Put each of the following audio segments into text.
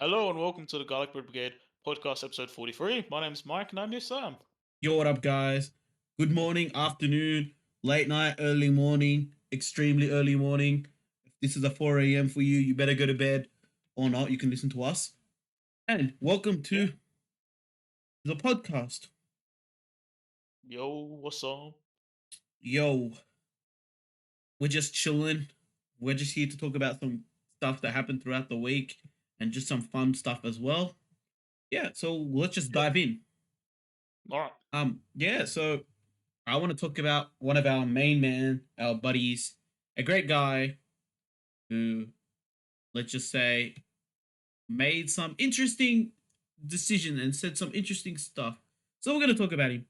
Hello and welcome to the Garlic Bread Brigade podcast episode 43. My name's Mike and I'm your Sam. Yo, what up, guys? Good morning, afternoon, late night, early morning, extremely early morning. If this is a 4 a.m. for you, you better go to bed or not. You can listen to us. And welcome Yeah. to the podcast. Yo, what's up? Yo, we're just chilling. We're just here to talk about some stuff that happened throughout the week and just some fun stuff as well. Yeah, so let's just Yep. dive in. Alright. So I want to talk about one of our main men, our buddies, a great guy who, let's just say, made some interesting decision and said some interesting stuff. So we're gonna talk about him.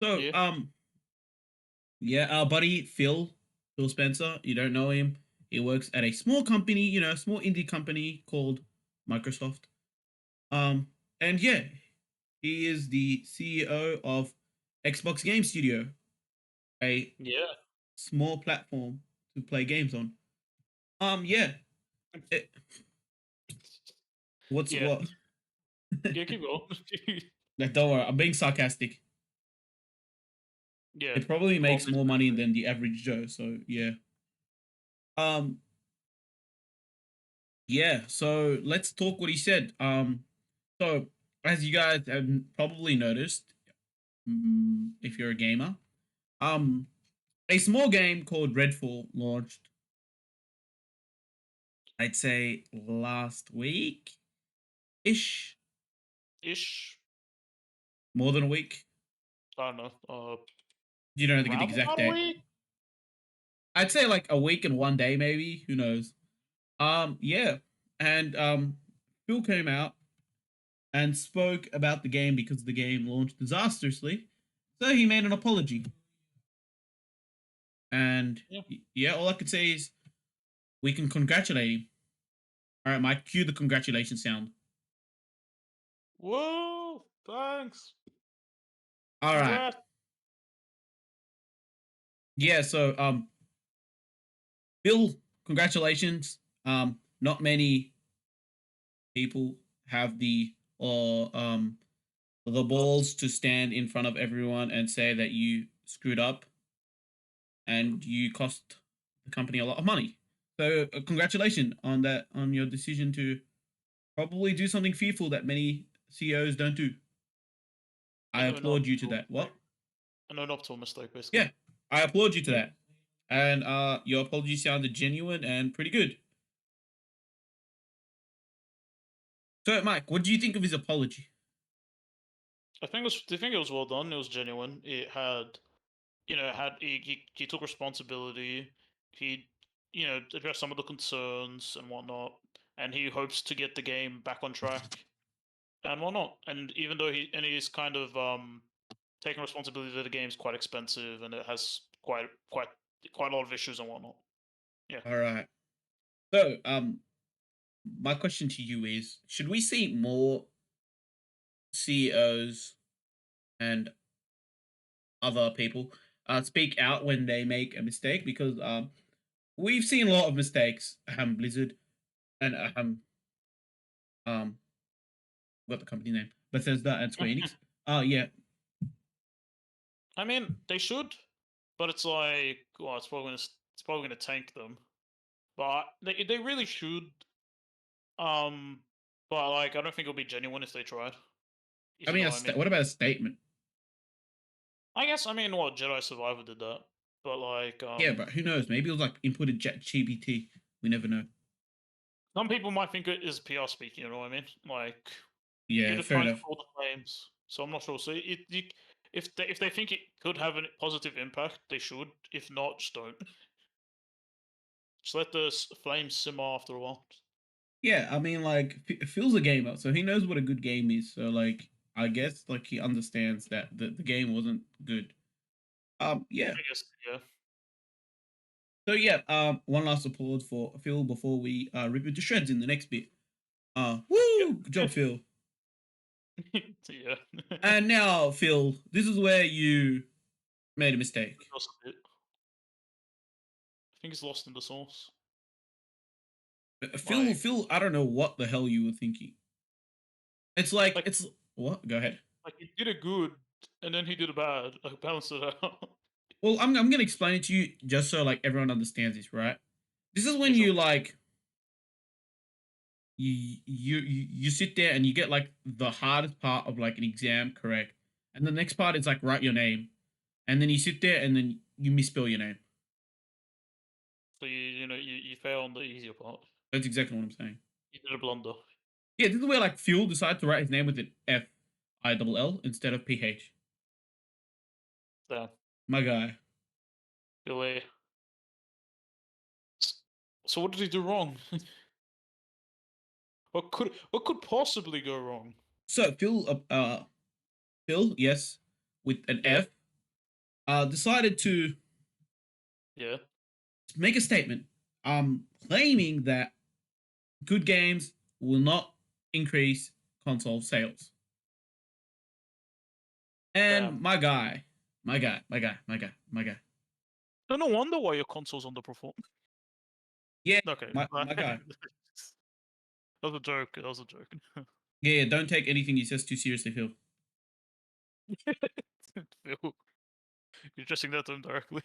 So Yeah. yeah, our buddy Phil Spencer. You don't know him. He works at a small company, a small indie company called Microsoft. Um, and yeah, he is the CEO of Xbox Game Studio, a Yeah. small platform to play games on. Yeah. It, what's Yeah. what? Yeah, keep going. Like, don't worry, I'm being sarcastic. Yeah. It probably makes more money Obviously. than the average Joe. So yeah. Um. Yeah. So let's talk what he said. So as you guys have probably noticed, if you're a gamer, um, a small game called Redfall launched. I'd say last week ish, Ish. more than a week. I don't know. You don't know the Round exact about a date. week? I'd say like a week and 1 day, maybe. Who knows? Yeah. And Phil came out and spoke about the game because the game launched disastrously. So he made an apology. And Yeah. yeah, all I could say is we can congratulate him. All right, Mike, cue the congratulations sound. Whoa! Thanks. All right. Congrats. Yeah, so Bill, congratulations. Not many people have the balls to stand in front of everyone and say that you screwed up and you cost the company a lot of money. So congratulations on that, on your decision to probably do something fearful that many CEOs don't do. I And own up applaud you to to a that. What? mistake. And own up to a mistake, basically. Yeah, I applaud you to Yeah. that. And your apology sounded genuine and pretty good. So, Mike, what do you think of his apology? I think it was well done. It was genuine. It had he took responsibility. He addressed some of the concerns and whatnot, and he hopes to get the game back on track and whatnot. And even though he's kind of taking responsibility that the game's quite expensive and it has quite a lot of issues and whatnot. Yeah. All right. So, my question to you is: should we see more CEOs and other people speak out when they make a mistake? Because we've seen a lot of mistakes. Blizzard and um, what the company name? Bethesda and Square Enix. Yeah, I mean, they should, but it's like, well, it's probably gonna tank them. But they really should. Um, but like, I don't think it'll be genuine if they tried. If I you know mean, what I mean. what about a statement? I guess I mean, what Jedi Survivor did that, but like, Yeah, but who knows? Maybe it was like inputted ChatGPT. We never know. some people might think it is PR speak. You know what I mean? Like, you're Yeah, just fair trying to enough. pull the claims. So I'm not sure. So if they think it could have a positive impact, they should. If not, just don't. Just let the flames simmer after a while. Yeah, I mean, like Phil's a gamer, so he knows what a good game is. So, like, I guess like he understands that the game wasn't good. Yeah. I guess yeah. So yeah, one last applause for Phil before we rip it to shreds in the next bit. Woo! Good job, Phil. Yeah. And now, Phil, this is where you made a mistake. Lost a bit. I think it's lost in the source. Like, Phil, I don't know what the hell you were thinking. It's like like, it's what? Go ahead. like he did it good, and then he did it bad. Like balance it out. Well, I'm gonna explain it to you just so like everyone understands this, right? This is Yeah, when sure. you like you sit there and you get like the hardest part of like an exam correct, and the next part is like write your name, and then you sit there and then you misspell your name. So you fail on the easier part. That's exactly what I'm saying. You did a blunder. Yeah, this is where like Phil decided to write his name with an F-I-L-L instead of PH. Damn. My guy. Really. So what did he do wrong? What could possibly go wrong? So Phil, yes, with an Yeah. F, decided to Yeah. make a statement, claiming that good games will not increase console sales. And Damn. my guy. No wonder why your console's underperform. Yeah, Okay. my guy. That was a joke. That was a joke. Yeah, don't take anything he says too seriously, Phil. Phil, you're addressing that to him directly.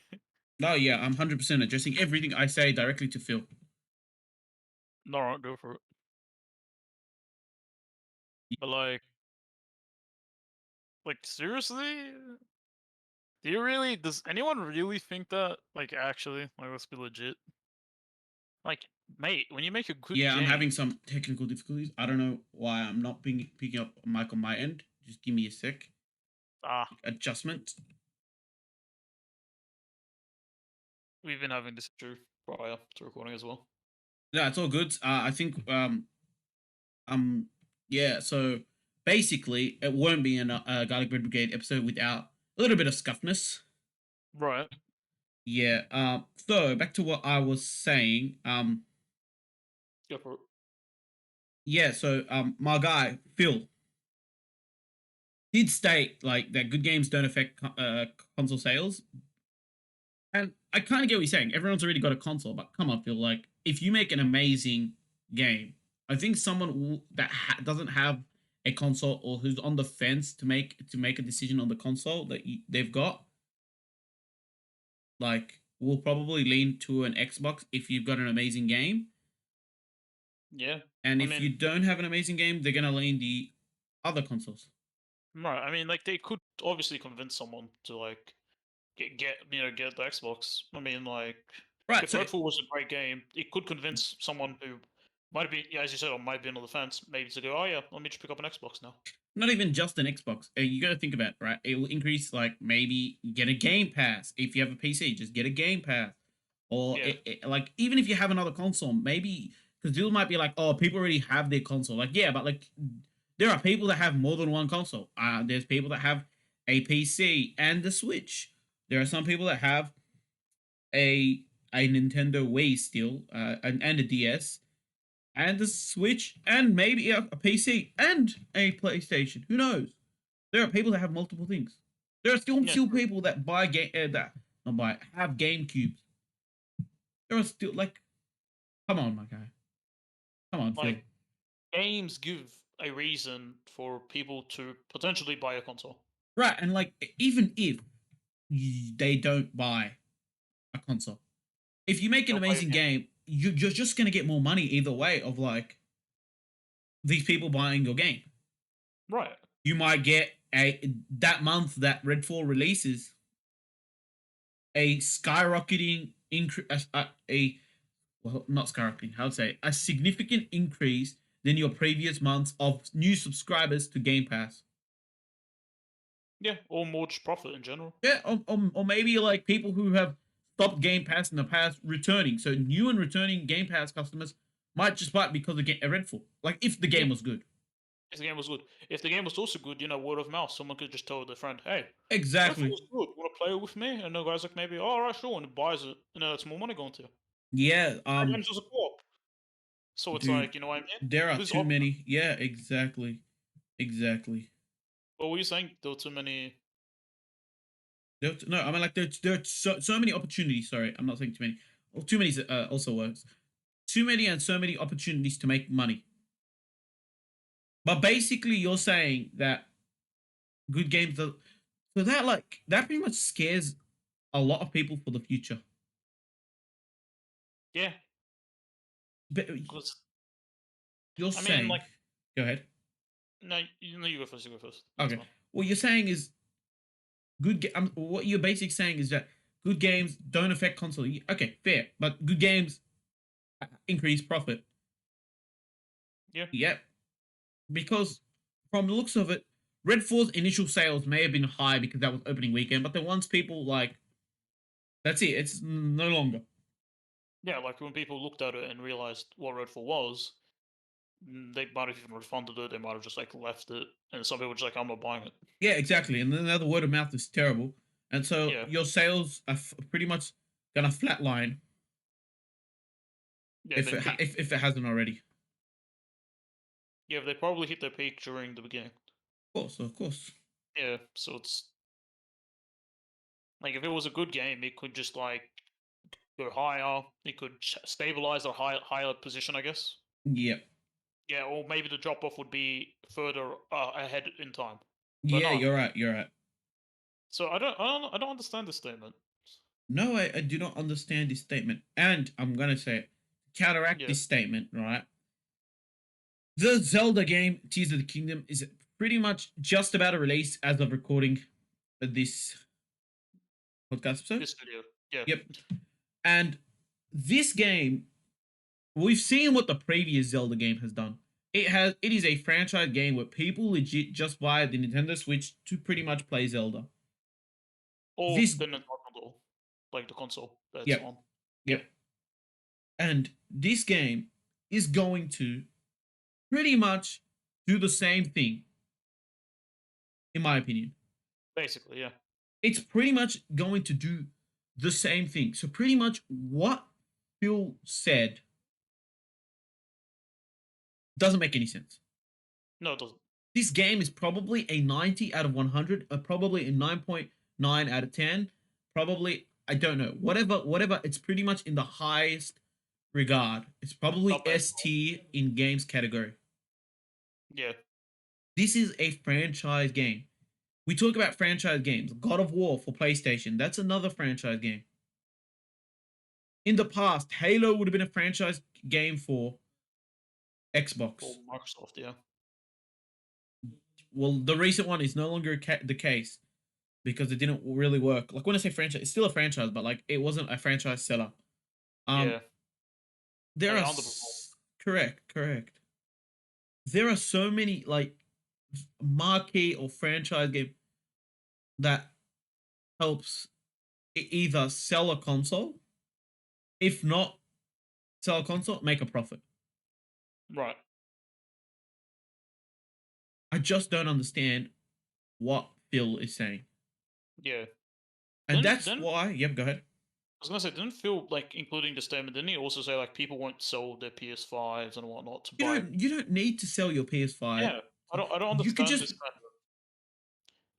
No, yeah, I'm 100% addressing everything I say directly to Phil. No, go for it. But like seriously, do you really? Does anyone really think that? Like, actually, like, let's be legit. Like, mate, when you make a good Yeah, I'm having game, some technical difficulties. I don't know why I'm not picking up mic on my end. Just give me a sec. ah, Adjustment. we've been having this issue prior to recording as well. Yeah, it's all good. I think um yeah. So basically, it won't be a Garlic Bread Brigade episode without a little bit of scuffness. Right. Yeah. So back to what I was saying. Go for it. Yeah. So my guy Phil did state like that good games don't affect console sales, and I kind of get what he's saying. Everyone's already got a console, but come on, Phil. Like, if you make an amazing game, I think someone that doesn't have a console or who's on the fence to make a decision on the console that they've got, like, will probably lean to an Xbox if you've got an amazing game. Yeah. And I if you mean, don't have an amazing game, they're gonna lean the other consoles. right. I mean, like, they could obviously convince someone to like get the Xbox. I mean, like, Right. if So Redfall was a great game, it could convince someone who might be, yeah, as you said, or might be on the fence, maybe to go, oh yeah, let me just pick up an Xbox now. not even just an Xbox. You got to think about it, right? It will increase like maybe get a Game Pass if you have a PC. Just get a Game Pass, or Yeah. like even if you have another console, maybe because people might be like, oh, people already have their console. Like yeah, but like there are people that have more than one console. There's people that have a PC and the Switch. There are some people that have a a Nintendo Wii still, and a DS and the Switch and maybe a PC and a PlayStation. Who knows? There are people that have multiple things. There are Yeah. still people that buy game that not buy have GameCubes. There are still like, come on, my guy, come on, Phil. Like, games give a reason for people to potentially buy a console. Right, and like even if they don't buy a console, if you make an They'll buy a amazing game. game, you're just gonna get more money either way of like these people buying your game. Right. You might get a that month that Redfall releases a skyrocketing increase, a well, not skyrocketing, how to say, a significant increase than your previous months of new subscribers to Game Pass. Yeah, or more just profit in general. Yeah, or maybe like people who have stopped Game Pass in the past returning. So new and returning Game Pass customers might just buy it because of Redfall. Like if the Yeah, game was good. if the game was good. If the game was also good, word of mouth, someone could just tell their friend, "Hey, Redfall Exactly. was good. Want to play it with me?" And the guy's like, "Maybe, oh, all right, sure," and he buys it. That's more money going to. Yeah, Sometimes there's a co-op, so it's dude, like, you know what I mean? there are Who's too op- many. Yeah, exactly. Exactly. What were you saying? There were too many. No, I mean like there are so many opportunities. Sorry, I'm not saying too many. Well, too many also works. too many and so many opportunities to make money. But basically, you're saying that good games are, so that like that pretty much scares a lot of people for the future. Yeah, But because you're I mean, saying, like, go ahead. no, you go first. You go first. That's Okay. fine. What you're saying is what you're basically saying is that good games don't affect console. Okay, fair, but good games increase profit. Yeah, Yep, because from the looks of it, Redfall's initial sales may have been high because that was opening weekend, but then once people like, that's it. It's no longer. yeah. Like when people looked at it and realized what Redfall was, they might have even refunded it. They might have just like left it, and some people were just like, "I'm not buying it." Yeah, exactly. And then the word of mouth is terrible, and so Yeah, your sales are pretty much gonna flatline yeah. They peaked. if it hasn't already. Yeah, they probably hit their peak during the beginning. Of course. Yeah, so it's like if it was a good game, it could just like go higher. It could stabilize a higher position, I guess. Yep. Yeah, or maybe the drop off would be further ahead in time. But Yeah, no. you're right. You're right. So I don't understand this statement. No, I do not understand this statement. And I'm going to say, it, counteract Yeah, this statement, right? The Zelda game, Tears of the Kingdom, is pretty much just about to release as of recording this podcast episode. this video. Yeah, Yep. And this game, we've seen what the previous Zelda game has done. It is a franchise game where people legit just buy the Nintendo Switch to pretty much play Zelda. or This the Nintendo console, like the console that's yep, on. Yeah, yep. And this game is going to pretty much do the same thing, in my opinion. basically, yeah. It's pretty much going to do the same thing. So, pretty much what Phil said doesn't make any sense. No, it doesn't. This game is probably a 90 out of 100, probably a 9.9 out of 10, probably, I don't know, whatever, it's pretty much in the highest regard. It's probably Top end. S tier in games category. Yeah, This is a franchise game. We talk about franchise games. God of War for PlayStation, that's another franchise game. In the past, Halo would have been a franchise game for for Xbox. Microsoft. Yeah, Well, the recent one is no longer the case because it didn't really work. Like when I say franchise, it's still a franchise, but like it wasn't a franchise seller. Um, yeah. there Like are underperformed. correct. There are so many like marquee or franchise game that helps either sell a console, if not sell a console, make a profit. Right. I just don't understand what Phil is saying. Yeah. And that's Then why, yep, go ahead. I was gonna say, didn't Phil like including the statement? Didn't he also say like people won't sell their PS5s and whatnot to buy? You don't need to sell your PS5. Yeah, I don't You could understand just this kind of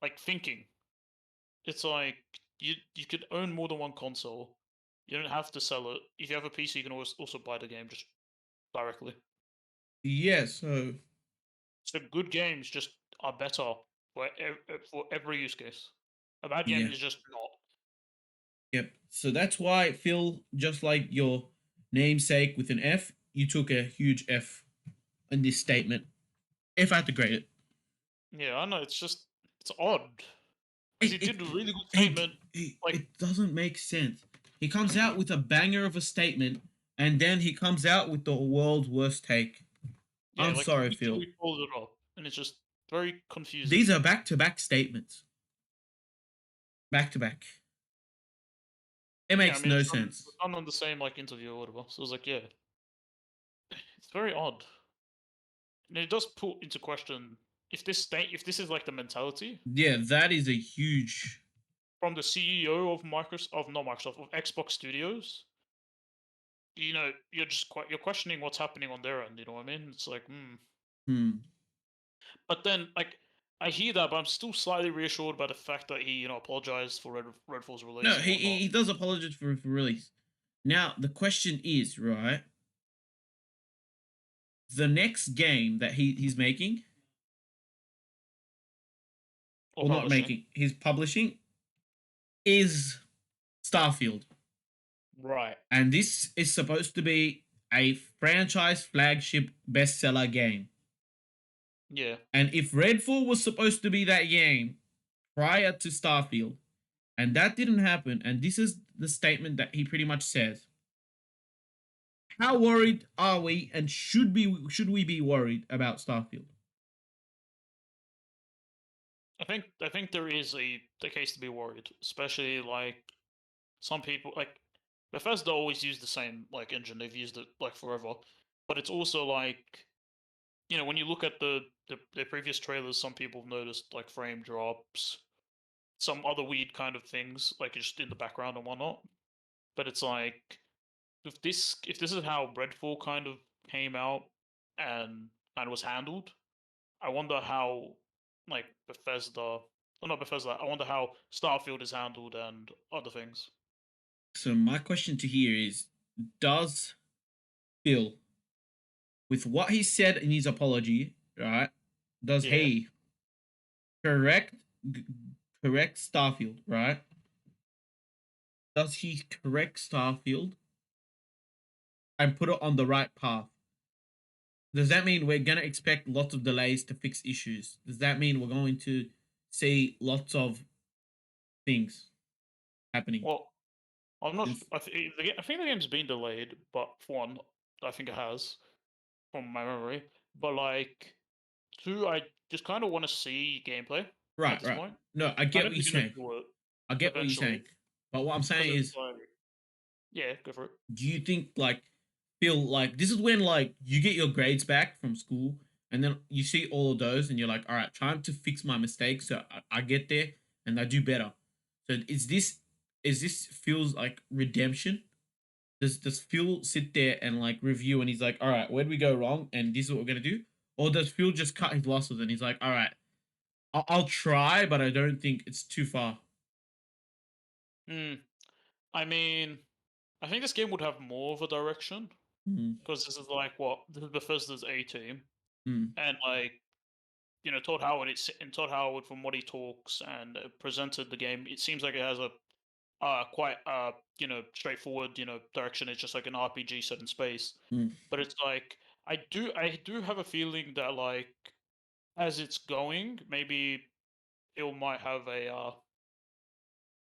like thinking. It's like you could own more than one console. You don't have to sell it. If you have a PC, you can always also buy the game just directly. yeah, so So good games just are better for every use case. A bad game yeah. is just not. Yep. So that's why Phil, just like your namesake with an F, you took a huge F in this statement. If I had to grade it. Yeah, I know. It's just it's odd because he It it did a really good it, statement. Like it doesn't make sense. He comes out with a banger of a statement and then he comes out with the world's worst take. yeah, I'm like sorry, Phil. literally follows it up, and it's just very confusing. These are back to back statements. Back to back. It Yeah, I makes mean no sense. it's done on the same like interview or whatever. So I was like, yeah, it's very odd, and it does put into question if this is like the mentality Yeah, that is a huge. from the CEO of Microsoft, of not Microsoft, of Xbox Studios. You know, you're questioning what's happening on their end. You know what I mean? It's like, hmm. Hmm. But then, like, I hear that, but I'm still slightly reassured by the fact that he, apologized for Redfall's No, release and whatnot. he does apologize for release. Now the question is right. the next game that he's making, Or or not publishing. making, he's publishing is Starfield. Right. And this is supposed to be a franchise flagship bestseller game. Yeah. And if Redfall was supposed to be that game prior to Starfield, and that didn't happen, and this is the statement that he pretty much says. How worried are we, and should we be worried about Starfield? I think there is a case to be worried, especially like some people like Bethesda always use the same like engine. They've used it like forever, but it's also like when you look at the previous trailers, some people have noticed like frame drops, some other weird kind of things like just in the background and whatnot. But it's like if this is how Redfall kind of came out and was handled, I wonder how like Bethesda, or not Bethesda. I wonder how Starfield is handled and other things. So my question to here is: does Phil, with what he said in his apology, right? Does Yeah, he correct g- correct Starfield, right? Does he correct Starfield and put it on the right path? Does that mean we're gonna expect lots of delays to fix issues? Does that mean we're going to see lots of things happening? well, I'm not. Is I think the game's been delayed, but for one, I think it has from my memory. But like two, I just kind of want to see gameplay at right, this right. point. No, I I get know what you're they're gonna saying. do it I get what you're saying. eventually But what I'm because saying it's is, like, yeah, go for it. do you think like feel like this is when like you get your grades back from school and then you see all of those and you're like, all right, time to fix my mistakes so I get there and I do better. So is this feels like redemption? Does Phil sit there and like review and he's like, all right, where do we go wrong? And this is what we're gonna do? Or does Phil just cut his losses and he's like, all right, I'll try, but I don't think it's too far. Hmm. I mean, I think this game would have more of a direction Mm, because this is like what this is Bethesda's A team, mm, and like Todd Howard. And Todd Howard, from what he talks and presented the game, it seems like it has a quite straightforward direction. It's just like an RPG set in space, mm, but it's like I do have a feeling that like as it's going, maybe it might have a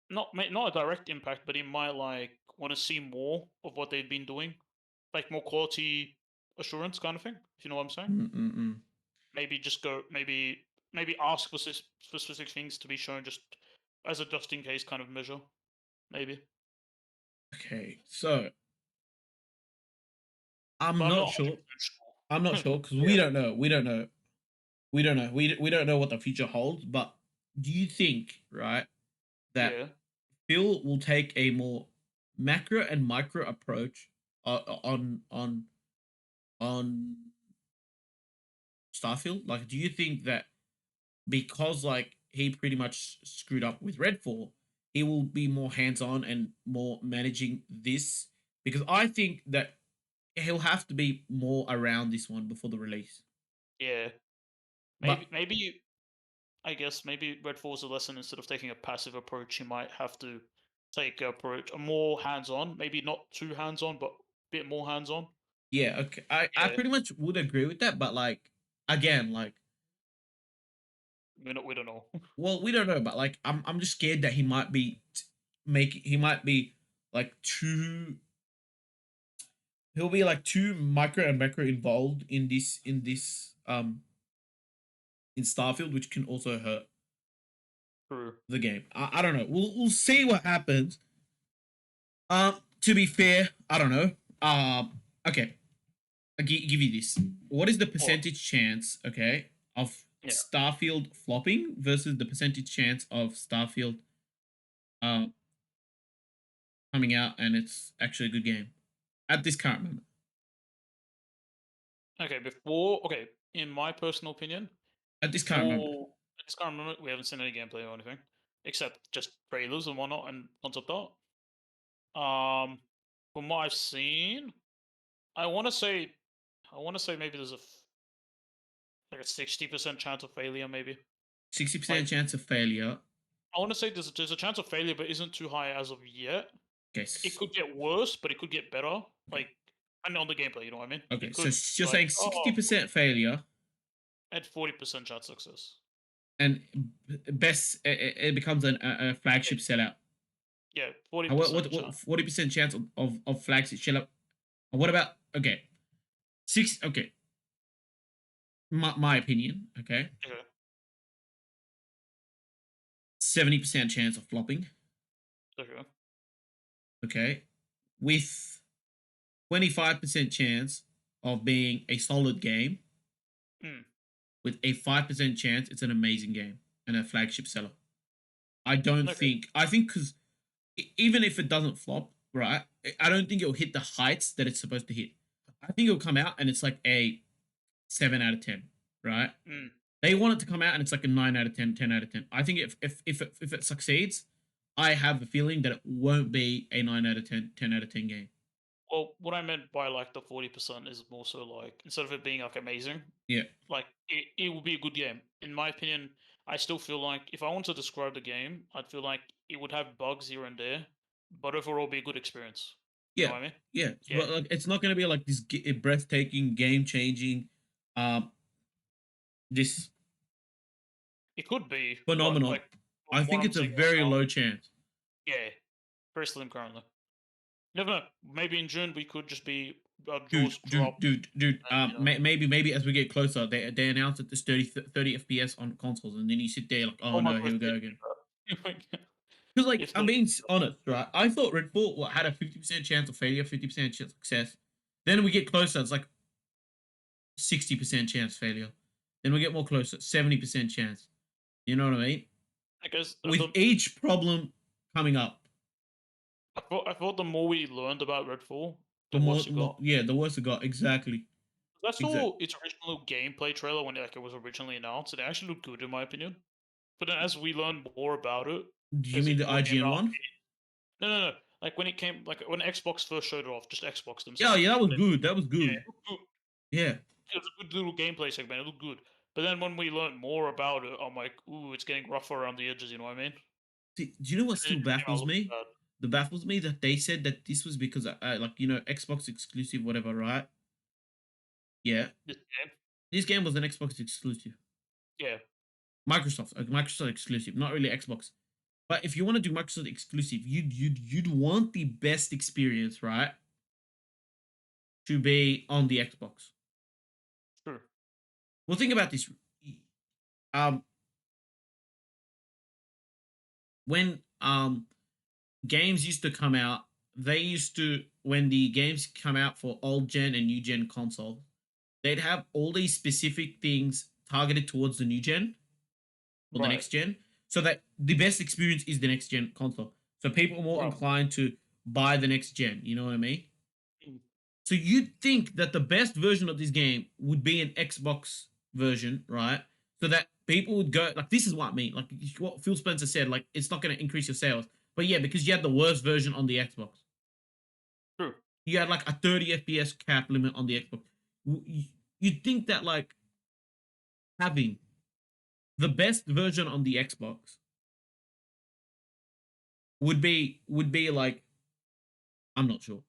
not a direct impact, but it might like want to see more of what they've been doing, like more quality assurance kind of thing. If you know what I'm saying? mm, mm, mm. Maybe just go, maybe ask for specific things to be shown, just as a just in case kind of measure. Maybe, Okay, so but I'm I'm not not sure. 100% I'm not sure. sure because we Yeah, don't know. We don't know. We don't know. We don't know what the future holds. But do you think, right, that yeah. Phil will take a more macro and micro approach on Starfield? Like, do you think that because like he pretty much screwed up with Redfall, he will be more hands on and more managing this? Because I think that he'll have to be more around this one before the release. Yeah, But maybe I guess maybe Redfall's a lesson. Instead of taking a passive approach, you might have to take a approach a more hands-on. Maybe not too hands-on, but a bit more hands-on. yeah, okay, I Yeah, pretty much would agree with that. But like again, like we don't know. well, we don't know. But like I'm just scared that he might be he might be like too he'll be like too micro and macro involved in in Starfield, which can also hurt True. the game. I don't know. We'll see what happens. To be fair, I don't know. Okay, give you this. What is the What? percentage chance? Okay, of Yeah. Starfield flopping versus the percentage chance of Starfield um coming out and it's actually a good game at this current moment. Okay. Okay. In my personal opinion, At this current moment. before at this current moment, we haven't seen any gameplay or anything, except just trailers and whatnot and concept art. Um, from what I've seen, I want to say I want to say maybe there's like a 60% chance of failure, maybe. 60% Like chance of failure. I want to say there's a chance of failure, but isn't too high as of yet. Okay. It could get worse, but it could get better. Okay. And on the gameplay, you know what I mean? Okay. It So could you're like saying 60% failure at 40% chance success. and best it becomes a Yeah, flagship sellout. yeah, forty What percent chance. 40% chance of flagship sellout? What about okay 6? Okay, my opinion. Okay, Okay, 70% chance of flopping. okay. Okay, with 25% chance of being a solid game, Mm, with a 5% chance it's an amazing game and a flagship seller. I don't okay. think. I think because even if it doesn't flop, right, I don't think it'll hit the heights that it's supposed to hit. I think it'll come out and it's like a 7 out of 10, right? Mm. They want it to come out and it's like a 9 out of 10, 10 out of 10. I think if it succeeds, I have a feeling that it won't be a 9 out of 10, 10 out of 10 game. Well, what I meant by like the 40% is more so like instead of it being like amazing, Yeah. like it will be a good game. In my opinion, I still feel like if I want to describe the game, I'd feel like it would have bugs here and there, but overall be a good experience. You know Yeah. what I mean? Yeah. Yeah, But like it's not gonna be like this breathtaking, game changing, um, this it could be, but phenomenon. like I from what think I'm it's a seeing right very now, low chance. yeah, very slim currently. Never know. Maybe in June we could just be Dude, jaws dude, drop, dude, dude. and you know. Maybe as we get closer, they announced that there's 30 FPS on consoles, and then you sit there like, oh Oh my no, god, here we if they go do again. that. Because like If I'm they being honest, right? I thought Redfall had a 50% chance of failure, 50% chance of success. Then we get closer, it's like 60% chance failure. Then we get more closer, 70% chance. You know what I mean? I guess With each problem coming up, I thought the more we learned about Redfall, the the worse it got. yeah, the worse it got. Exactly. 'Cause I Exactly. saw its original gameplay trailer when it was originally announced, and it actually looked good in my opinion. But then as we learned more about it, Do you as mean it the more came IGN out, one? no, no, no. Like when it came, like when Xbox first showed it off, just Xbox Yeah, yeah, themselves. that was Then, good. That was yeah, good. it looked good. Yeah. It was a good little gameplay segment. It looked good. But then when we learned more about it, I'm like, ooh, it's getting rougher around the edges. You know what I mean? See, do you know what And then still it just came out baffles looking me? bad. The baffles me that they said that this was because, like, Xbox exclusive, whatever, right? Yeah. This game, This game was an Xbox exclusive. yeah, Microsoft exclusive, not really Xbox. But if you want to do Microsoft exclusive, you'd want the best experience, right? To be on the Xbox. sure, Well, think about this. Um, when games used to come out, they used to when the games come out for old gen and new gen console, they'd have all these specific things targeted towards the new gen or the right, next gen, so that the best experience is the next gen console. So people are more right. inclined to buy the next gen. You know what I mean? Mm. So you'd think that the best version of this game would be an Xbox version, right? So that people would go like, this is what I mean. Like what Phil Spencer said, like it's not going to increase your sales, but yeah, because you had the worst version on the Xbox. True. You had like a 30 FPS cap limit on the Xbox. You'd think that like having the best version on the Xbox would be like, I'm not sure.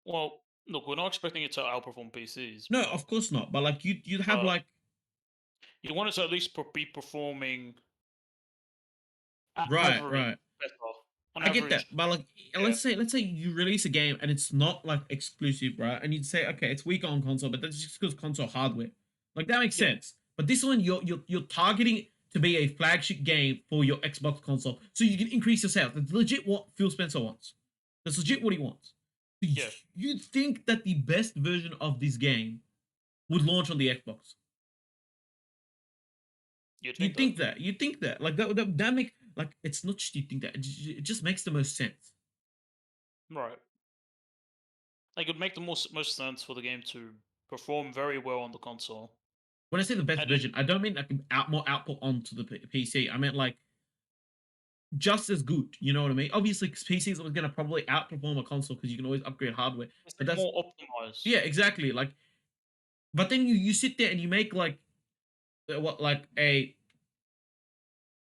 Well, look, we're not expecting it to outperform PCs, No, but of course not. But like you'd have uh, like you want it to at least be performing right, average right. better on I get that, average. but like Yeah, let's say you release a game and it's not like exclusive, right? And you'd say, okay, it's weak on console, but that's just because console hardware. Like that makes yeah, sense. But this one, you're targeting to be a flagship game for your Xbox console, so you can increase your sales. That's legit what Phil Spencer wants. That's legit what he wants. yeah. You'd think that the best version of this game would launch on the Xbox. You'd You think that, think that? You think that? Like that make like it's not just you think that. It just makes the most sense. right? Like, it would make the most sense for the game to perform very well on the console, When I say the best and then version, I don't mean like more output onto the PC. I meant like just as good. You know what I mean? Obviously, because PC is going to probably outperform a console because you can always upgrade hardware. it's But like that's more optimized. yeah, exactly. Like But then you sit there and you make like what like a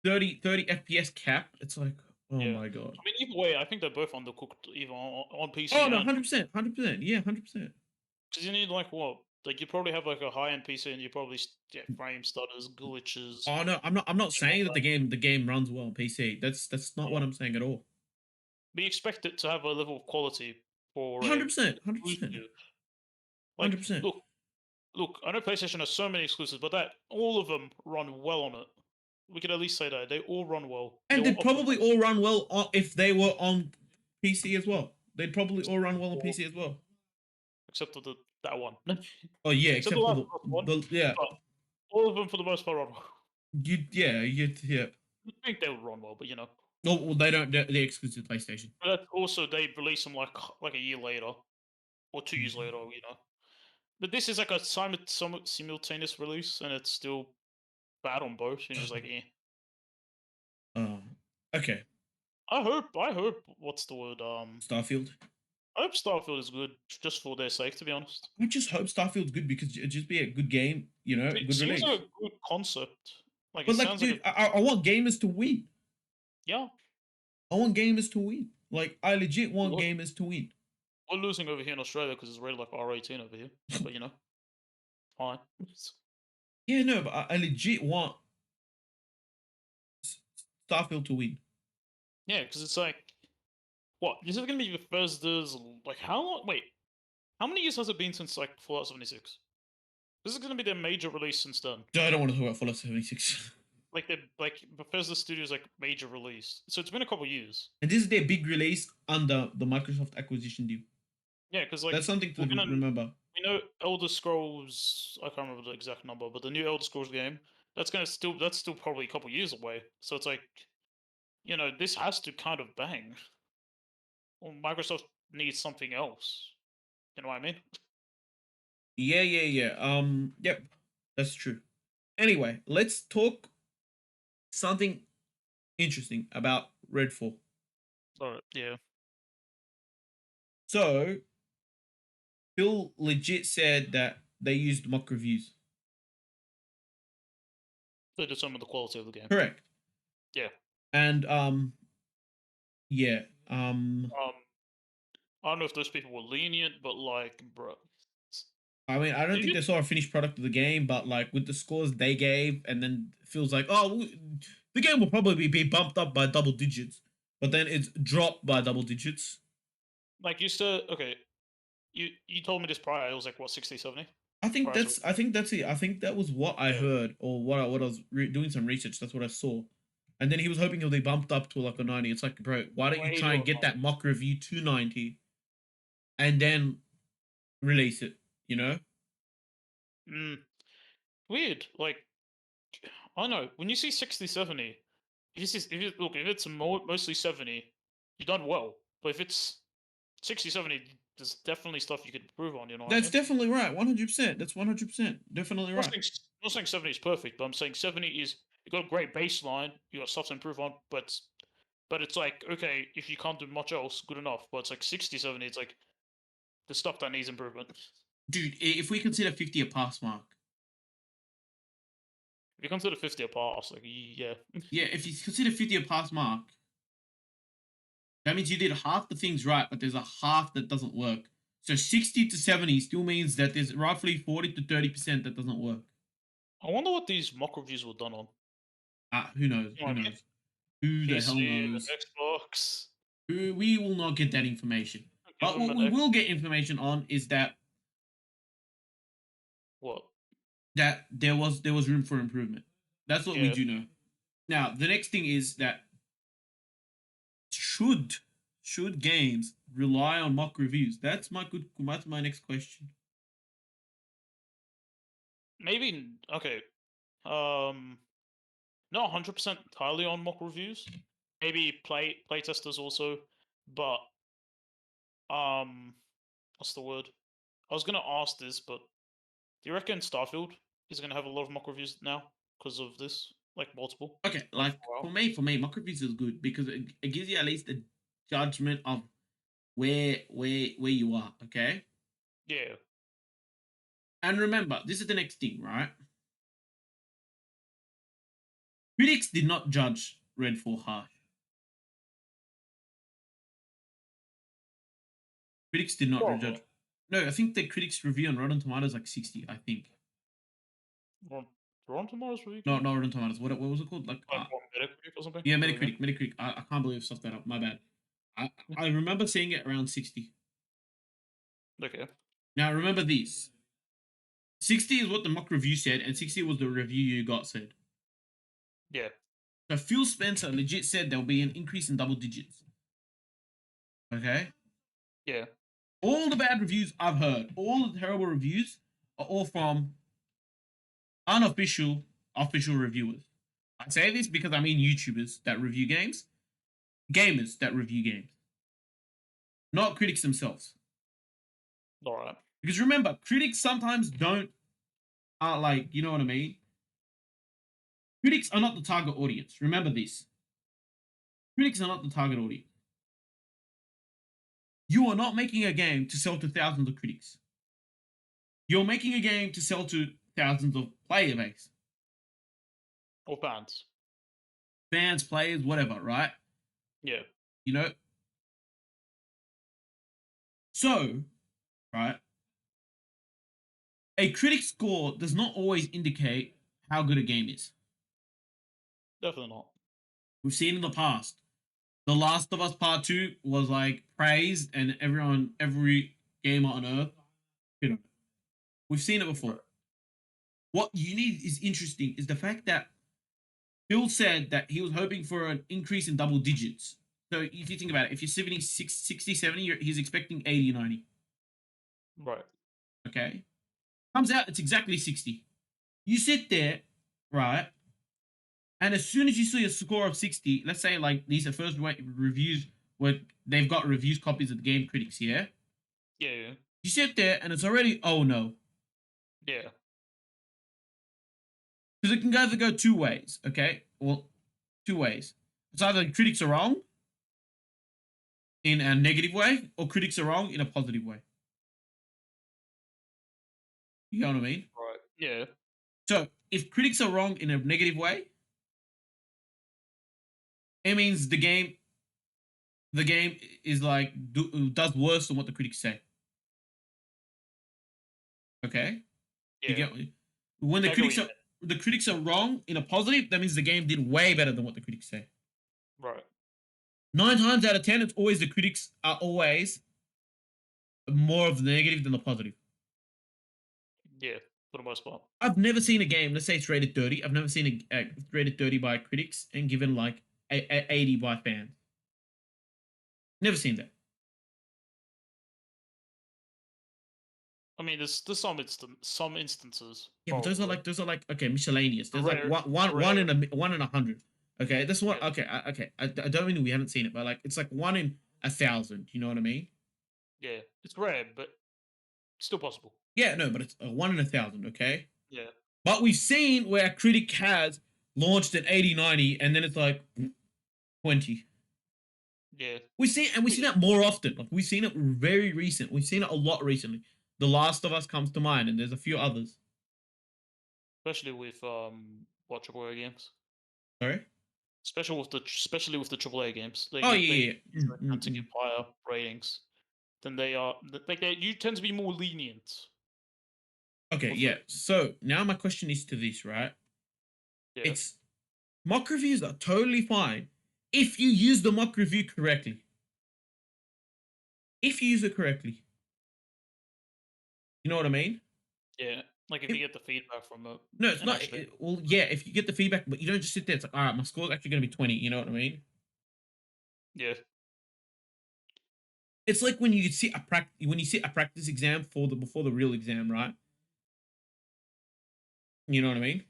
30 FPS cap. It's like, oh Yeah. my god. I mean, either way, I think they're both undercooked, even on Oh PC no, and 100%, 100%. Yeah, 100%. because you need like what? Like you probably have like a high end PC, and you probably get frame stutters, glitches, Oh no, I'm not and saying that whatnot. the game runs well on PC. That's not what Yeah. I'm saying at all. We expect it to have a level of quality for a 100%, 100%, exclusive. Like, 100%. look. I know PlayStation has so many exclusives, but that all of them run well on it. We could at least say that they all run well. They And all they'd probably optimize all run well if they were on PC as well. They'd probably all run well on for PC as well. except for that one. Oh yeah, Except the except for last the one, the yeah but all of them for the most part run well. yeah. I think they would run well, but you know. No, well, they don't. They're exclusive to PlayStation. But that's also they release them like a year later or 2 years later, you know. But this is like a somewhat simultaneous release, and it's still bad on both. And just like, eh. Okay, I hope. What's the word? Starfield. I hope Starfield is good, just for their sake. To be honest, I just hope Starfield's good because it'd just be a good game, you know, it good seems like release. a good concept. Like it But like, sounds like a dude, I want gamers to win. yeah. I want gamers to win. Like, I legit want We're, gamers to win. we're losing over here in Australia because it's rated like R18 over here. But you know, fine. Yeah, no, but I legit want S- Starfield to win. Yeah, because it's like what? This is gonna be Bethesda's like how long? Wait, how many years has it been since like Fallout 76? This is gonna be their major release since then. I don't want to talk about Fallout 76. Like Bethesda Studios like major release. So it's been a couple years. And this is their big release under the Microsoft acquisition deal. Yeah, because like That's something to we're gonna remember. we know Elder Scrolls. I can't remember the exact number, but the new Elder Scrolls game that's still probably a couple years away. So it's like you know this has to kind of bang. Well, Microsoft needs something else. You know what I mean? Yeah. Yep, that's true. Anyway, let's talk something interesting about Redfall. All right. Yeah. So, Phil legit said that they used mock reviews. To determine the quality of the game. Correct. Yeah. And yeah, Um. I don't know if those people were lenient, but like, bro. I mean, I don't Did think you? they saw a finished product of the game, but like with the scores they gave, and then feels like, oh, the game will probably be bumped up by double digits, but then it's dropped by double digits. Like you said, okay. You told me this prior. It was like what 60, 70 prior to I think that's it. I think that was what I yeah. heard, or what I was doing some research. That's what I saw, and then he was hoping it'll be bumped up to like a 90. It's like, bro, why don't you Way try lower and get mark. that mock review to 90, and then release it? You know? Mm, weird. Like I don't know when you see 60, 70. If it's mostly 70, you've done well. But if it's 60, 70, there's definitely stuff you could improve on. You know what I That's mean? definitely right. 100%. That's 100% definitely I'm not right. saying, I'm not saying 70 is perfect, but I'm saying 70 is you got a great baseline. You got stuff to improve on, but it's like okay, if you can't do much else, good enough. But it's like 60, 70. It's like the stuff that needs improvement. Dude, if we consider 50 a pass mark, If you consider 50 a pass, like yeah, yeah, if you consider 50 a pass mark, that means you did half the things right, but there's a half that doesn't work. So 60 to 70 still means that there's roughly 40 to 30% that doesn't work. I wonder what these mock reviews were done on. Who knows? You know Who what I mean? knows? Who the hell PC and knows? Xbox. We will not get that information. Give But them what an we X. will get information on is What? that there was room for improvement. That's what we Yeah. do know. Now, the next thing is that should should games rely on mock reviews? That's my next question. Maybe okay. Um, not 100% entirely on mock reviews. Maybe play testers also, but um, what's the word? I was gonna ask this, but do you reckon Starfield is gonna have a lot of mock reviews now because of this? Like multiple, Okay, like like wow. for me, mock reviews is good because it gives you at least a judgment of where you are. Okay, Yeah, And remember, this is the next thing, right? Critics did not judge Redfall harsh. Critics did not Well, judge. No, I think the critics review on Rotten Tomatoes like 60. I think. Rotten Tomatoes review No, game? not Rotten Tomatoes. What was it called? Like, Like what, Metacritic or something? yeah, For the game? Metacritic. Metacritic. I can't believe I stuffed that up. My bad. I remember seeing it around 60. Okay. Now remember these. 60 is what the mock review said, and 60 was the review you got said. Yeah. So Phil Spencer legit said there'll be an increase in double digits. Okay? Yeah. All the bad reviews I've heard, all the terrible reviews, are all from unofficial, official reviewers. I say this because I mean YouTubers that review games, gamers that review games, not critics themselves. Alright. Because remember, critics sometimes don't, like, you know what I mean? Critics are not the target audience. Remember this. Critics are not the target audience. You are not making a game to sell to thousands of critics. You're making a game to sell to thousands of player base. Or fans. Fans, players, whatever, right? Yeah. You know? So, right? A critic score does not always indicate how good a game is. Definitely not. We've seen in the past. The Last of Us Part 2 was like praised, and every gamer on earth, you know, we've seen it before. Right. What you need is interesting is the fact that Phill said that he was hoping for an increase in double digits. So if you think about it, if you're 76, 60, 70, he's expecting 80, 90. Right. Okay? Comes out, it's exactly 60. You sit there, right? And as soon as you see a score of 60, let's say like these are first reviews where they've got reviews copies of the game critics, yeah? Yeah, yeah. You sit there and it's already, oh no. Yeah. Because it can either go two ways, okay? Well, two ways. It's either critics are wrong in a negative way, or critics are wrong in a positive way. You know what I mean? Right. Yeah. So if critics are wrong in a negative way, it means the game is like does worse than what the critics say. Okay? You Yeah. get when I get what you the critics are wrong in a positive, that means the game did way better than what the critics say. Right. 9 times out of 10, it's always the critics are always more of the negative than the positive. Yeah. For the most part. I've never seen a game, let's say it's rated 30. I've never seen a rated 30 by critics and given like a 80 by fans. Never seen that. I mean, there's some instances. Yeah, but Probably. those are like okay, miscellaneous. There's like Rare. one in a 100. Okay, that's one. Yeah. Okay, okay. I don't mean we haven't seen it, but like it's like 1 in 1,000. You know what I mean? Yeah. It's rare, but still possible. Yeah, no, but it's a 1 in 1,000. Okay, Yeah. but we've seen where a critic has launched an 80, 90, and then it's like 20. Yeah. We've seen that more often. Like we've seen it very recent. We've seen it a lot recently. The Last of Us comes to mind, and there's a few others. Especially with what AAA games. Sorry. Especially with the AAA games, Oh they yeah, yeah. usually tend to get higher ratings than they are. Like you tend to be more lenient. Okay, With yeah. it. So now my question is to this, right? Yeah. It's mock reviews are totally fine if you use the mock review correctly. If you use it correctly, you know what I mean? Yeah. Like if you get the feedback from it. No, it's And not. actually, Well, yeah, if you get the feedback, but you don't just sit there. It's like, all right, my score's actually going to be 20. You know what I mean? yeah. It's like when you sit a practice exam before the real exam, right? You know what I mean?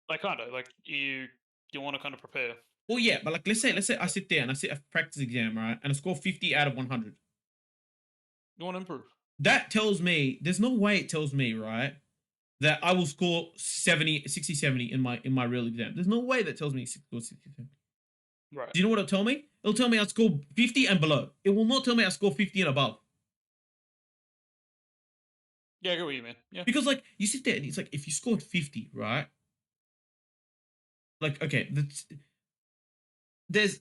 Like kind of like you want to kind of prepare. Well, yeah, but like let's say I sit there and I sit a practice exam, right, and I score 50 out of 100. You want to improve. That tells me there's no way it tells me, right, that I will score 70, 60, 70 in my real exam. There's no way that tells me score 60, 70. Right. Do you know what it'll tell me? It'll tell me I score 50 and below. It will not tell me I score 50 and above. Yeah, I get what you mean. Yeah. Because like you sit there and it's like if you scored 50, right? Like okay, there's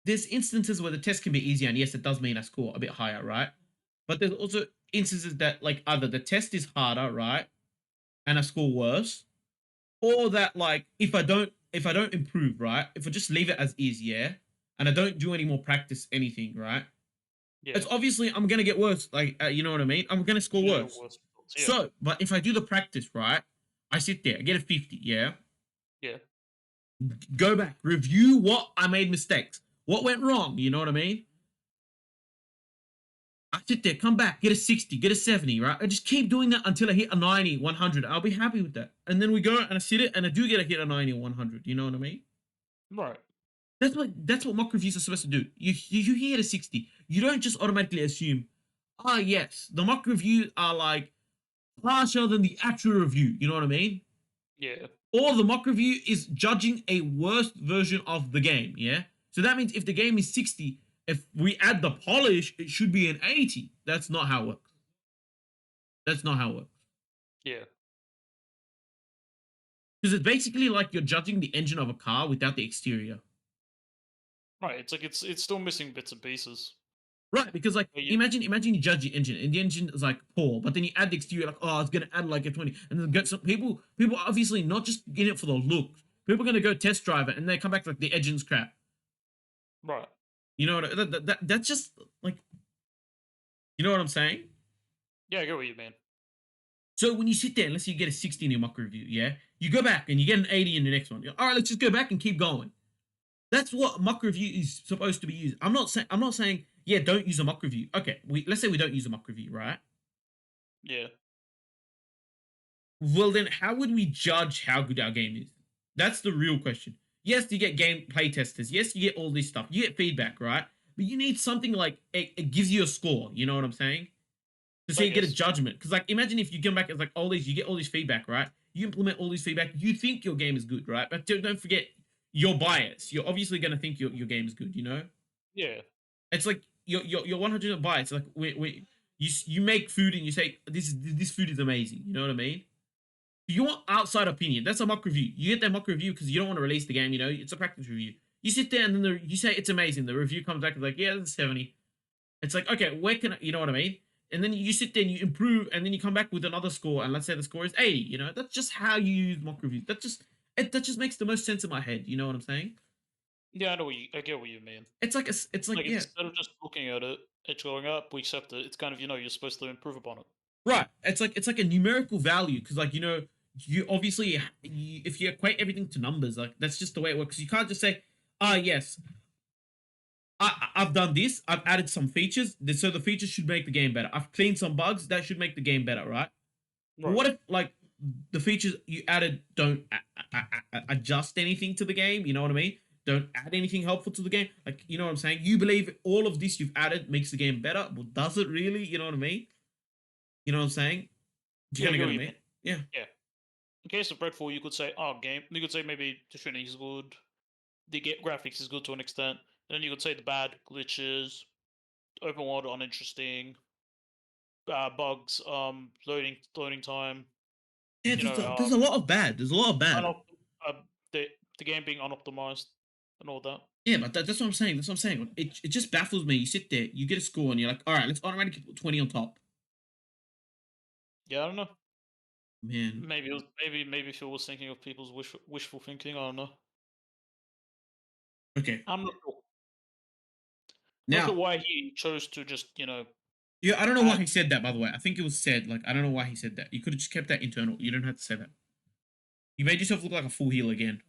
there's instances where the test can be easier, and yes, it does mean I score a bit higher, right? But there's also instances that like either the test is harder, right, and I score worse, or that like if I don't improve, right, if I just leave it as is, yeah, and I don't do any more practice, anything, right, it's Yeah. obviously I'm gonna get worse. Like you know what I mean? I'm gonna score You're gonna get worse. worse results. Yeah. So, but if I do the practice, right, I sit there, I get a 50, yeah, Yeah. go back, review what I made mistakes, what went wrong. You know what I mean? I sit there, come back, get a 60, get a 70, right? I just keep doing that until I hit a 90, 100. I'll be happy with that. And then we go and I sit it and I do get a hit a 90 or 100. You know what I mean? Right. That's what mock reviews are supposed to do. You hit a 60. You don't just automatically assume, ah, yes, the mock reviews are like harsher than the actual review. You know what I mean? Yeah. Or the mock review is judging a worse version of the game. Yeah. So that means if the game is 60, if we add the polish, it should be an 80. That's not how it works. That's not how it works. Yeah. Because it's basically like you're judging the engine of a car without the exterior. Right. It's like it's still missing bits and pieces. Right, because like But imagine you judge the engine and the engine is like poor, but then you add the exterior, like, oh, it's gonna add like a 20. And then get some people obviously not just in it for the looks. People are gonna go test drive it and they come back like the engine's crap. right. You know what that's just like you know what I'm saying? Yeah, I get what you mean. So when you sit there, let's say you get a 60 in your mock review, yeah, you go back and you get an 80 in the next one. All right, let's just go back and keep going. That's what mock review is supposed to be used. I'm not saying yeah, don't use a mock review. Okay, let's say we don't use a mock review, right? Yeah. Well then how would we judge how good our game is? That's the real question. Yes, you get gameplay testers. Yes, you get all this stuff. You get feedback, right? But you need something like it gives you a score. You know what I'm saying? So I you get a guess. judgment. Because like imagine if you come back as like all these, you get all this feedback, right? You implement all this feedback. You think your game is good, right? But don't forget your bias. You're obviously gonna think your game is good. You know? Yeah. It's like you're 100% biased. Like you make food and you say this food is amazing. You know what I mean? You want outside opinion. That's a mock review. You get that mock review because you don't want to release the game. You know, it's a practice review. You sit there and then you say it's amazing. The review comes back and like, yeah, that's 70. It's like, okay, where can I, you know what I mean? And then you sit there and you improve, and then you come back with another score, and let's say the score is 80. You know, that's just how you use mock reviews. That just makes the most sense in my head. You know what I'm saying? Yeah, I get what you mean. It's like Like yeah, instead of just looking at it, it's going up, we accept it. It's kind of you're supposed to improve upon it. right. It's like a numerical value because like you obviously if you equate everything to numbers, like that's just the way it works. You can't just say, ah yes, I've done this. I've added some features, so the features should make the game better. I've cleaned some bugs that should make the game better, right? But Right. what if like the features you added don't adjust anything to the game? You know what I mean? Don't add anything helpful to the game. Like you know what I'm saying? You believe all of this you've added makes the game better, but does it really? You know what I mean? You know what I'm saying? Do you Yeah, I kind of get get what what you I mean. mean? Yeah. Yeah. In case of Redfall, you could say, oh, game. You could say maybe the tuning is good, the graphics is good to an extent. And then you could say the bad glitches, open world uninteresting, bugs, loading time. Yeah, You there's know, there's a lot of bad. There's a lot of bad. unopt- uh, the the game being unoptimized and all that. Yeah, but that's what I'm saying. That's what I'm saying. It just baffles me. You sit there, you get a score, and you're like, all right, let's automatically put 20 on top. Yeah, I don't know. Man. Maybe maybe Phil was thinking of people's wishful thinking. I don't know. Okay. I'm not sure. Not sure Now, why he chose to just yeah, I don't know why add. he said that, by the way. I think it was said, like, I don't know why he said that. You could have just kept that internal. You don't have to say that. You made yourself look like a full heel again.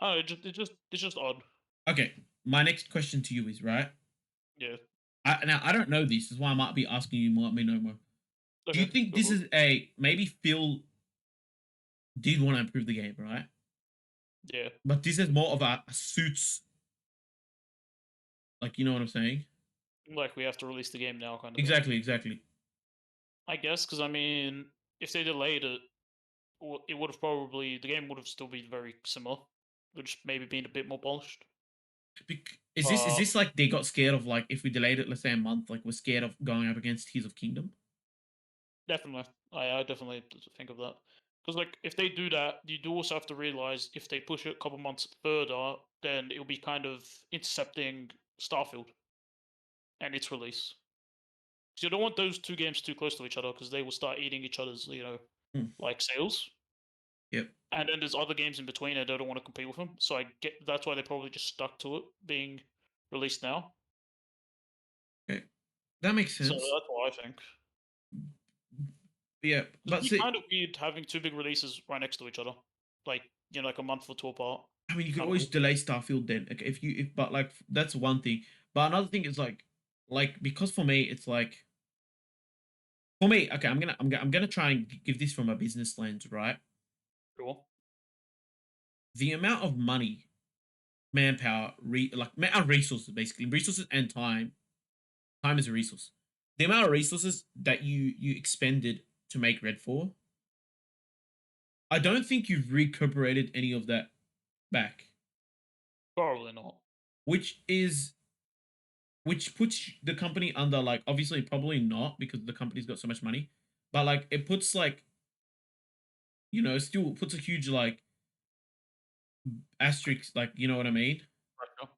Oh, it's just odd. Okay. My next question to you is, right? Yeah. Now, I don't know this. This is why I might be asking you more. Let me know more. Do you Okay. think Go this for it. is maybe Phil did want to improve the game, right? Yeah. But this is more of a suits, like, you know what I'm saying? Like we have to release the game now, kind of thing. Exactly, exactly. I guess because I mean, if they delayed it, it would have probably the game would have still been very similar, which maybe been a bit more polished. Is Uh, this like they got scared of, like, if we delayed it, let's say a month, like we're scared of going up against Tears of Kingdom? Definitely, I definitely think of that because like if they do that, you do also have to realize if they push it a couple months further, then it'll be kind of intercepting Starfield and its release. So you don't want those two games too close to each other because they will start eating each other's, Hmm. like sales. Yep. And then there's other games in between and they don't want to compete with them. So I get that's why they probably just stuck to it being released now. Okay. That makes So sense. that's what I think. Yeah, It'd but be see, kind of weird having two big releases right next to each other, like like a month or two apart. I mean, you could Kind of always weird. delay Starfield then. Okay, if but like that's one thing. But another thing is like because for me it's like for me. Okay, I'm gonna try and give this from a business lens, right? Cool. The amount of money, manpower, resources, basically resources and time. Time is a resource. The amount of resources that you expended to make Red 4, I don't think you've recuperated any of that back, Probably not. which is which puts the company under, like, obviously probably not because the company's got so much money, but like it puts, like, still puts a huge, like, asterisk, like, you know what I mean? Pressure.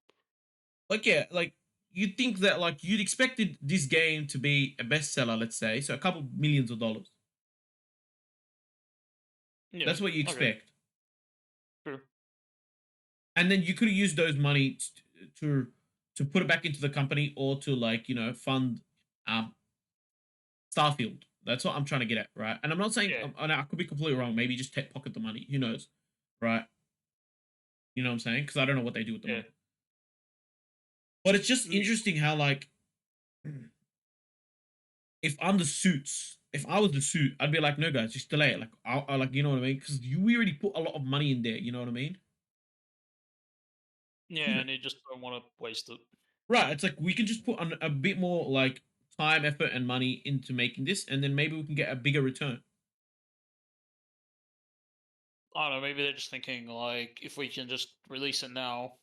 Like, yeah, like you'd think that, like, you'd expected this game to be a bestseller, let's say, so a couple millions of dollars. Yeah. That's what you Okay. expect. True. And then you could have used those money to to put it back into the company, or to, like, fund um Starfield. That's what I'm trying to get at, right? And I'm not saying, Yeah. and I could be completely wrong. Maybe just take pocket the money. Who knows, right? You know what I'm saying? Because I don't know what they do with the Yeah. money. But it's just Me. interesting how, like, if I was the suit, I'd be like, no, guys, just delay it. Like, I like, you know what I mean? Because we already put a lot of money in there. You know what I mean? You Yeah, know, and they just don't want to waste it. right? It's like we can just put a bit more, like, time, effort, and money into making this, and then maybe we can get a bigger return. I don't know. Maybe they're just thinking like if we can just release it now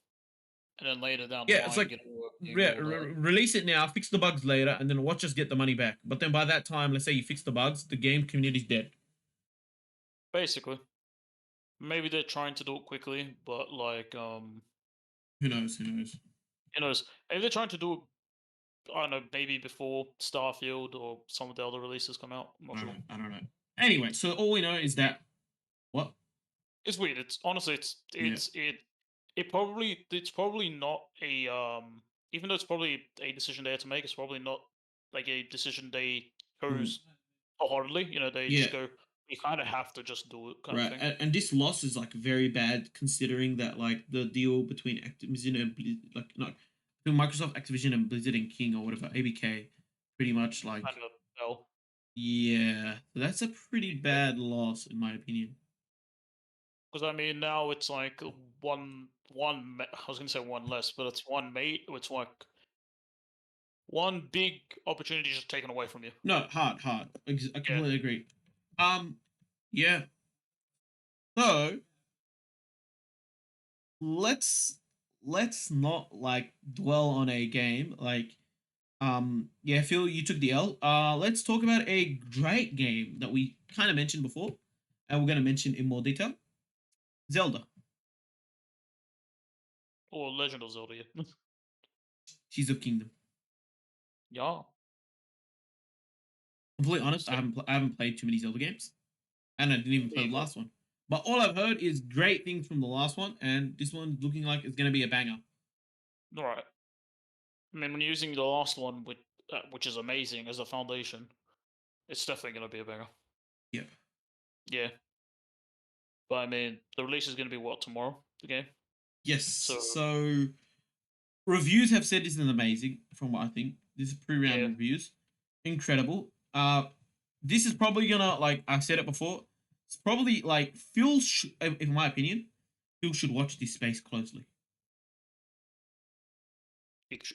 and then later down the Yeah, it's line like, get it working or the release it now, fix the bugs later, and then watch us get the money back. But then by that time, let's say you fix the bugs, the game community's dead. basically. Maybe they're trying to do it quickly, but like Who knows? Who knows? maybe they're trying to do it I don't know, maybe before Starfield or some of the other releases come out. I'm not I don't sure. know. I don't know. Anyway, so all we know is that what? It's weird. It's honestly, Yeah. it's probably not a even though it's probably a decision they had to make. It's probably not like a decision they Mm. chose wholeheartedly. They Yeah. just go, we kind of have to just do it, kind of Right. thing. And this loss is, like, very bad, considering that, like, the deal between Activision and like, not between Microsoft, Activision, and Blizzard and King, or whatever, ABK, pretty much, Kind like, of well, yeah, that's a pretty bad loss in my opinion. because I mean now it's like I was gonna say one less, but it's one mate. It's like one big opportunity just taken away from you. No, hard. I Yeah. completely agree. Um, yeah. So let's let's not, like, dwell on a game. Like, yeah, Phil, you took the L. Let's talk about a great game that we kind of mentioned before, and we're gonna mention in more detail. Zelda, Or Legend of Zelda. Yeah. Tears of Kingdom. Yeah. Completely honest, So I haven't played too many Zelda games, and I didn't even me play the either. last one. But all I've heard is great things from the last one, and this one's looking like it's gonna be a banger. Right. I mean, when you're using the last one, which is amazing as a foundation, it's definitely going to be a banger. Yep. Yeah. But I mean, the release is going to be what, tomorrow? The game? Yes. So, So reviews have said this is amazing. From what I think, this is pre-round yeah. reviews, incredible. This is probably gonna, like I said it before. It's probably like Phil. In my opinion, Phil should watch this space closely.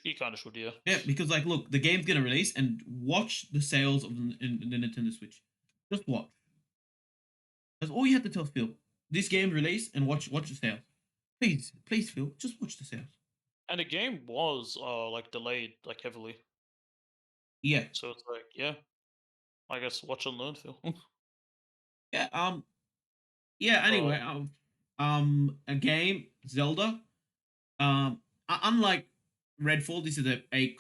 You kind of should, yeah. Yeah, because, like, look, the game's gonna release, and watch the sales of the Nintendo Switch. Just watch. That's all you have to tell Phil. This game release, and watch the sales. Please, Phil, just watch the sales. And the game was like delayed like heavily, Yeah, so it's like yeah, I guess watch and learn, Phil. yeah. Yeah. Right, Anyway, a game Zelda. Unlike Redfall, this is a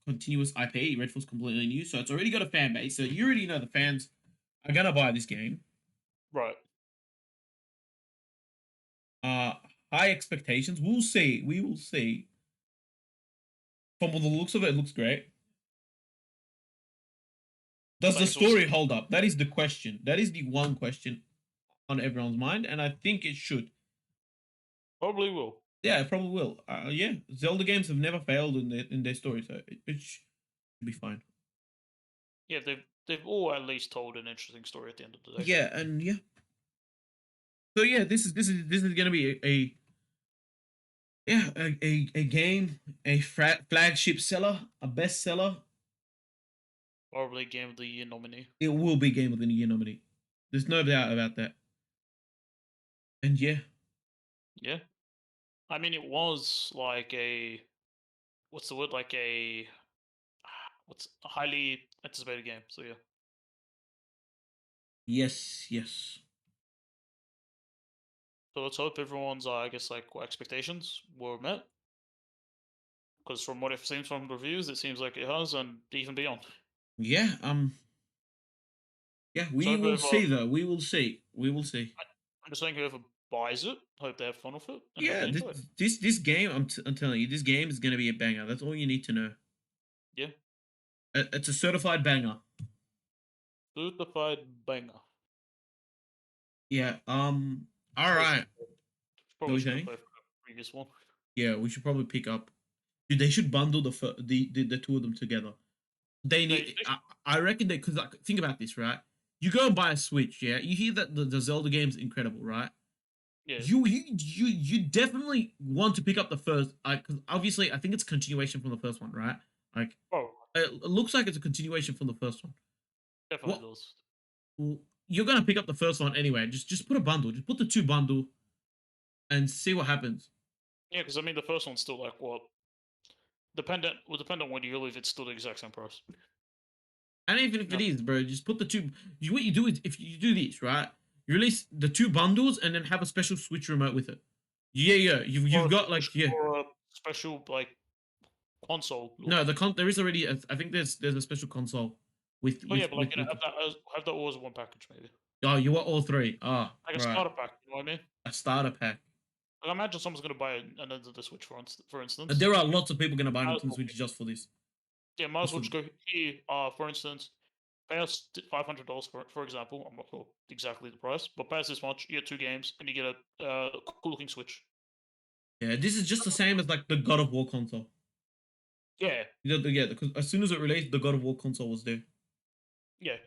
continuous IP. Redfall's completely new, so it's already got a fan base. So you already know the fans are gonna buy this game. right. Uh, High expectations. We'll see. We will see. From the looks of it, it looks great. Does So I the guess we'll see. story hold up? That is the question. That is the one question on everyone's mind, and I think it should. Probably will. Yeah, it probably will. Yeah, Zelda games have never failed in their story, so it should be fine. Yeah, they've all at least told an interesting story at the end of the day. Yeah, and yeah. So yeah, this is gonna be a game, a flagship seller, a bestseller. Probably game of the year nominee. It will be game of the year nominee. There's no doubt about that. And yeah, Yeah, I mean it was like a what's the word like a what's a highly anticipated game. So yeah, yes, yes, so let's hope everyone's I guess like expectations were met. Because from what it seems from the reviews, it seems like it has, and even beyond. yeah. Yeah, So we hope will whoever see though. We will see. We will see. I'm just saying whoever buys it, hope they have fun with it and hope Yeah, they enjoy it. this game, I'm telling you, this game is gonna be a banger. That's all you need to know. Yeah, It's a certified banger. certified banger. Yeah. All Probably right. should What are probably we should go saying? play for the previous one. Yeah, we should probably pick up. Dude, they should bundle the two of them together. They need. They I reckon they because like, think about this, right? You go and buy a Switch, yeah. You hear that the Zelda game's incredible, right? yeah, You definitely want to pick up the first, because obviously I think it's a continuation from the first one, right? Like oh, it looks like it's a continuation from the first one. definitely What? does. Well, you're gonna pick up the first one anyway. Just put a bundle. Just put the two bundle and see what happens. Yeah, because I mean the first one's still like what dependent on when you leave, it's still the exact same price. And even if it No, is, bro, just put the two. What you do is if you do this right, you release the two bundles and then have a special Switch remote with it. Yeah, yeah. You've or got like yeah. or a special like console No, launch. there is already. I think there's a special console with Oh yeah, but like with. have that all as one package maybe. Oh, you want all three? Ah, Like a right. starter pack. You know what I mean? A starter pack. Like, I imagine someone's gonna buy another the Switch for And instance. there are lots of people gonna buy Might as Nintendo well Switch just for this. Yeah, might as Just well for just go here. For instance, pay us $500 for example. I'm not sure exactly the price, but pay us this much. You get two games, and you get a cool looking Switch. yeah, this is just the same as like the God of War console. Yeah, Yeah, because as soon as it released, the God of War console was there. yeah.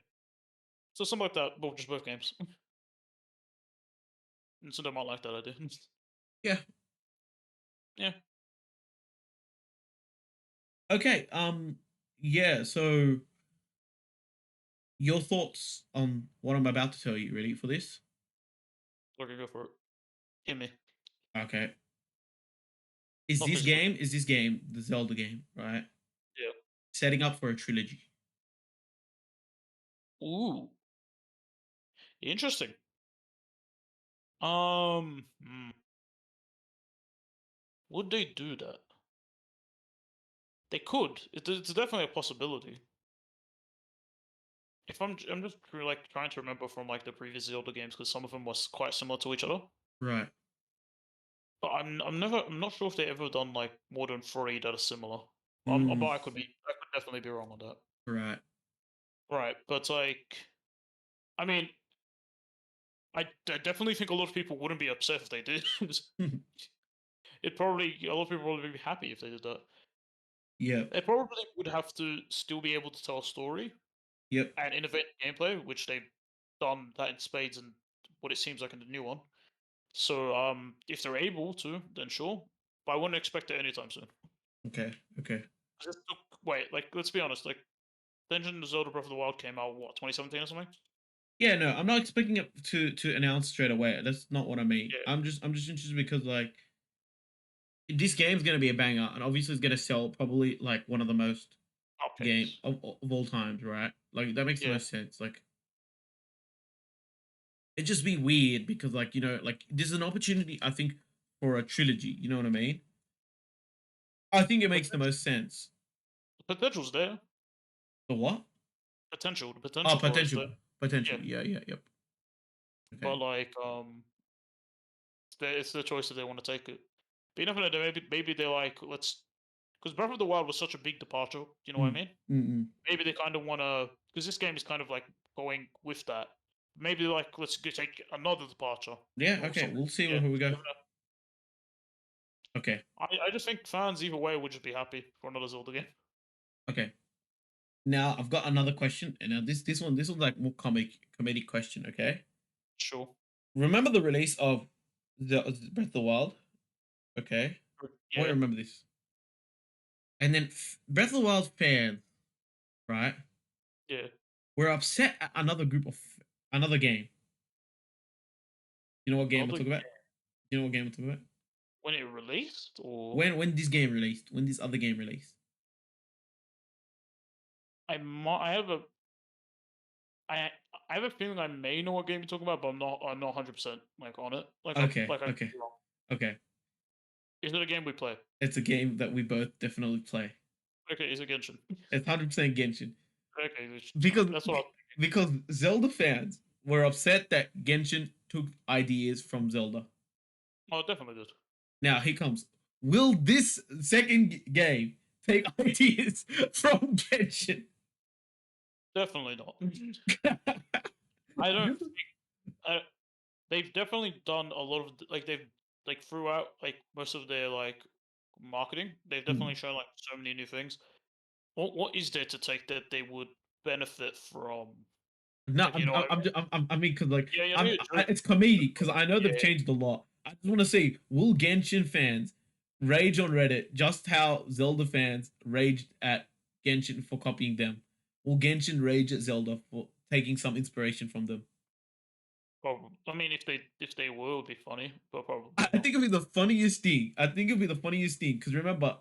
So something like that, but just both games. And so they might like that idea. Yeah. Yeah, Okay. Yeah. So your thoughts on what I'm about to tell you? Ready for this? we're gonna go for it. Hit me. Okay. Not physically. Is this game the Zelda game, right? Yeah. Setting up for a trilogy. Ooh, interesting. Would they do that? They could. It's definitely a possibility. If I'm just like trying to remember from like the previous Zelda games because some of them was quite similar to each other. Right. But I'm not sure if they ever done like more than three that are similar. But Mm, I could definitely be wrong on that. right. Right, but like I mean, I definitely think a lot of people wouldn't be upset if they did. It probably a lot of people would be happy if they did that. Yep. They probably would have to still be able to tell a story Yep. and innovate gameplay, which they've done that in spades and what it seems like in the new one. So if they're able to, then sure. But I wouldn't expect it anytime soon. Okay. Okay. 'Cause it took- Wait, like let's be honest, like Legend of Zelda Breath of the Wild came out what 2017 or something. Yeah, no, I'm not expecting it to announce straight away. That's not what I mean. Yeah, I'm just interested because like this game's gonna be a banger, and obviously it's gonna sell probably like one of the most game Outpace. of all times, right? Like that makes the Yeah. most sense. Like it just be weird because like like there's an opportunity I think for a trilogy. You know what I mean? I think it makes the Potential, most sense. the potential's there. The what? Potential. The Oh, potential for it is potential, there. potential. Yeah. Yeah, yeah, yep. But Okay. like, it's their choice if they want to take it. But you never know. Maybe they're like, let's, because Breath of the Wild was such a big departure. You know what I Mm, mean? mm. Maybe they kind of want to, because this game is kind of like going with that. Maybe they're like, let's go take another departure Yeah. or Okay. something. We'll see Yeah. where we You go. never know. Okay. I just think fans either way would just be happy for another Zelda game. Okay. Now I've got another question, and now this one's like more comedic question. Okay. Sure. Remember the release of the Breath of the Wild? Okay. I want you Yeah. to remember this. And then Breath of the Wild fans, right, Yeah. were upset at another game. You know what game we're Another talking about? You know what game we're talking about? when it released, or When this game released? When this other game released? I have a I I have a feeling I may know what game you're talking about, but I'm not 100% like on it. Okay, I could okay, be wrong. okay. Is it a game we play? It's a game that we both definitely play. Okay, is it Genshin? It's 100% Genshin Okay, it's fine. because That's what I was because Zelda fans were upset that Genshin took ideas from Zelda. oh, it definitely did. Now here comes. Will this second game take ideas from Genshin? Definitely not. I don't I they've definitely done a lot of like they've like throughout like most of their like marketing, they've definitely shown like so many new things. What is there to take that they would benefit from? No, If you know what I mean? I mean, cause like, Yeah, I know you're joking. it's comedic because I know they've Yeah. changed a lot. I just want to see, will Genshin fans rage on Reddit just how Zelda fans raged at Genshin for copying them? Will Genshin rage at Zelda for taking some inspiration from them? Probably. I mean, if they were, it would be funny, but I probably think not. it'd be the funniest thing. I think it'd be the funniest thing because remember,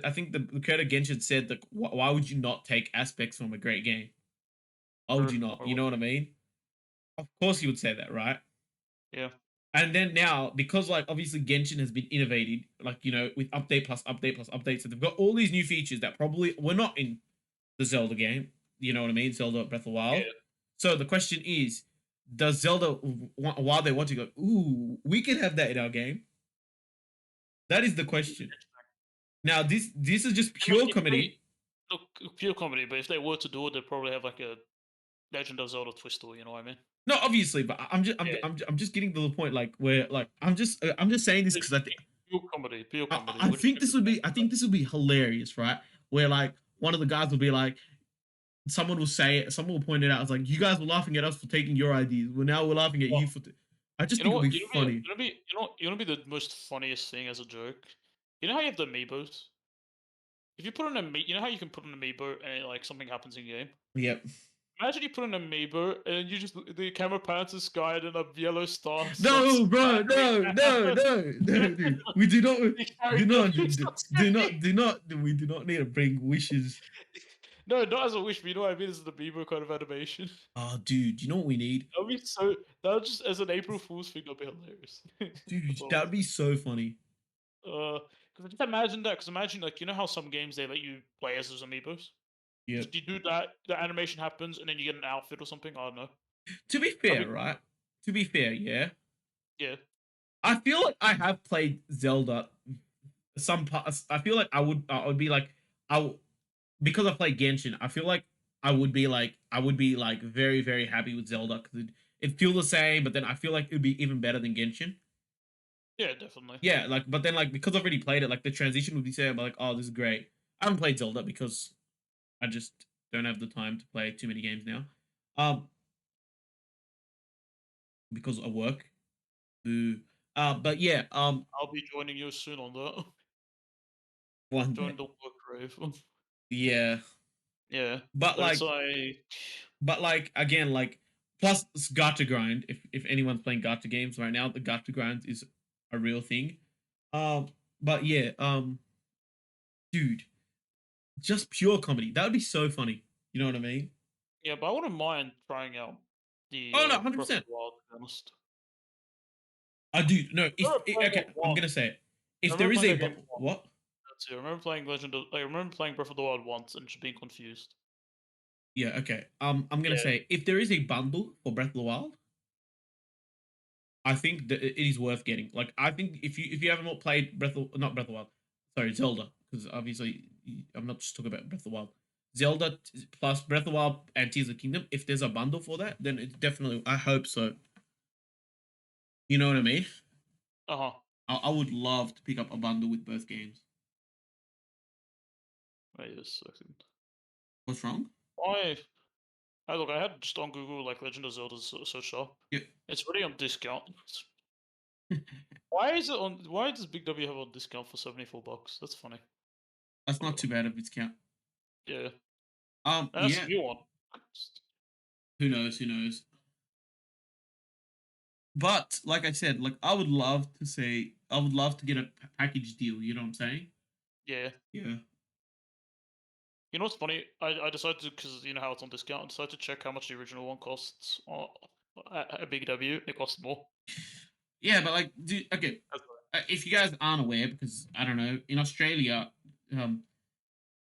I think the creator Genshin said that why would you not take aspects from a great game? Why would True. you not? I You would. know what I mean? Of course, he would say that, right? Yeah. And then now, because like obviously Genshin has been innovated, like with update plus update plus update, so they've got all these new features that probably were not in the Zelda game. You know what I mean? Zelda Breath of the Wild. Yeah. So the question is, does Zelda while they want to go, ooh, we could have that in our game? That is the question. Now this is just I mean, pure if they comedy. look pure comedy, but if they were to do it, they'd probably have like a Legend of Zelda twist to it. You know what I mean? No, obviously, but Yeah. I'm just getting to the point like where like I'm just saying this It's because I think pure comedy. Pure I, comedy. I Which think this would be I think this would be hilarious, right? Where like one of the guys will be like, someone will point it out. It's like you guys were laughing at us for taking your ideas. Well, now we're laughing at well, you for. I just you know think it'll what? be funny. You know, be the most funniest thing as a joke. You know how you have the amiibos? If you put on a me, you know how you can put an amiibo and like something happens in game. Yep. Imagine you put an amiibo and you just the camera pans the sky and a yellow star starts No, bro, spattering no, no, down. no, no, dude. We do not, The do character not, starts screaming. do not. We do not need to bring wishes. No, not as a wish, but you know what I mean. This is the amiibo kind of animation. Oh, dude, you know what we need, That'd be so. That would just as an April Fool's thing. That'd be hilarious. dude? That's all That'd be so funny. because just imagine that. Because imagine like you know how some games they let you play as those amiibos. Yep. Just you do that, the animation happens, and then you get an outfit or something. I don't know. To be That'd fair, be right? To be fair, yeah. yeah. I feel like I have played Zelda some parts. I feel like I would be like I w- because I played Genshin. I feel like I would be like very very happy with Zelda because it feel the same, but then I feel like it'd be even better than Genshin. Yeah, definitely. Yeah, like but then like because I've already played it, like the transition would be same. I'm like, oh, this is great. I haven't played Zelda because I just don't have the time to play too many games now. Um, because of work. Boo. But yeah. I'll be joining you soon on that. One Join day. the work grave. Yeah, Yeah, but but it's like like again like plus it's gacha grind. If anyone's playing gacha games right now, the gacha grind is a real thing. Um, But yeah, dude, just pure comedy. That would be so funny. You know what I mean? Yeah, but I wouldn't mind trying out the Oh no, hundred Breath of percent. the Wild. To be honest, I do no. I remember playing Okay, it I'm once. gonna say it. I If there remember is playing a that game once. what? That's it. I remember playing I remember playing Breath of the Wild once and just being confused. Yeah, okay. I'm gonna Yeah. say if there is a bundle for Breath of the Wild, I think that it is worth getting. Like, I think if you haven't played not Breath of the Wild, sorry, Zelda, because obviously I'm not just talking about Breath of the Wild. Zelda plus Breath of the Wild and Tears of the Kingdom. If there's a bundle for that, then it's definitely. I hope so. You know what I mean? Uh huh. I would love to pick up a bundle with both games. Wait a second. What's wrong? I look. I had just on Google like Legend of Zelda search up. Yeah, It's already on discount. Why is it on? Why does Big W have on discount for $74? That's funny. that's not Whatever. too bad of a discount. Yeah, and that's a Yeah. new one. Who knows? Who knows? But like I said, like I would love to say, I would love to get a package deal. You know what I'm saying? Yeah. Yeah. You know what's funny? I decided to, because you know how it's on discount. I decided to check how much the original one costs at Big W. It costs more. Yeah, but like, okay, That's if you guys aren't aware, because I don't know, in Australia, um,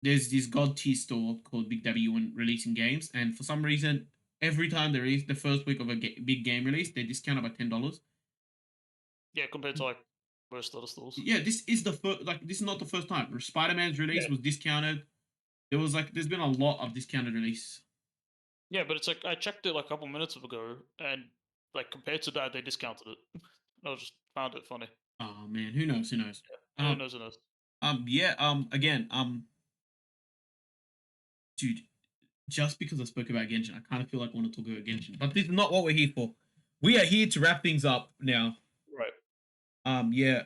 there's this god tier store called Big W when releasing games, and for some reason, every time there is the first week of a big game release, they discount about $10. yeah, compared to like most other stores. Yeah, this is the first. Like, this is not the first time. Spider Man's release Yeah, was discounted. There was like, there's been a lot of discounted release. yeah, but it's like I checked it like a couple minutes ago, and like compared to that, they discounted it. I just found it funny. Oh man, who knows? Who knows? Yeah, who Um, knows? Who knows? yeah. Again, dude, just because I spoke about Genshin, I kind of feel like I want to talk about Genshin. But this is not what we're here for. We are here to wrap things up now. Right. Yeah.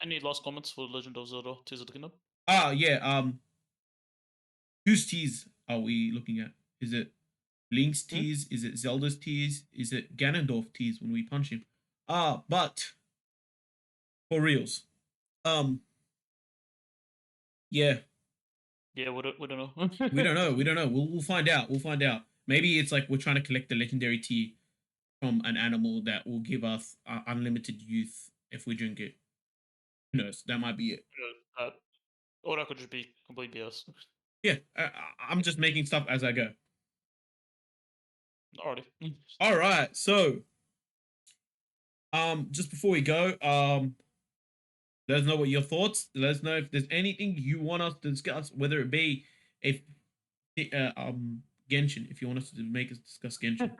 Any last comments for Legend of Zelda: Tears of the Kingdom? Yeah. Whose teas are we looking at? Is it Link's Hmm? teas? Is it Zelda's teas? Is it Ganondorf teas when we punch him? But for reals. Um, yeah. Yeah, we don't know. We don't know. We don't know. We'll find out. We'll find out. Maybe it's like we're trying to collect the legendary tea from an animal that will give us unlimited youth if we drink it. Who knows? That might be it. Or that could just be complete BS. Yeah, I'm just making stuff as I go. Alrighty. All right. So, just before we go, let us know what your thoughts. Let us know if there's anything you want us to discuss, whether it be if Genshin. If you want us to make us discuss Genshin,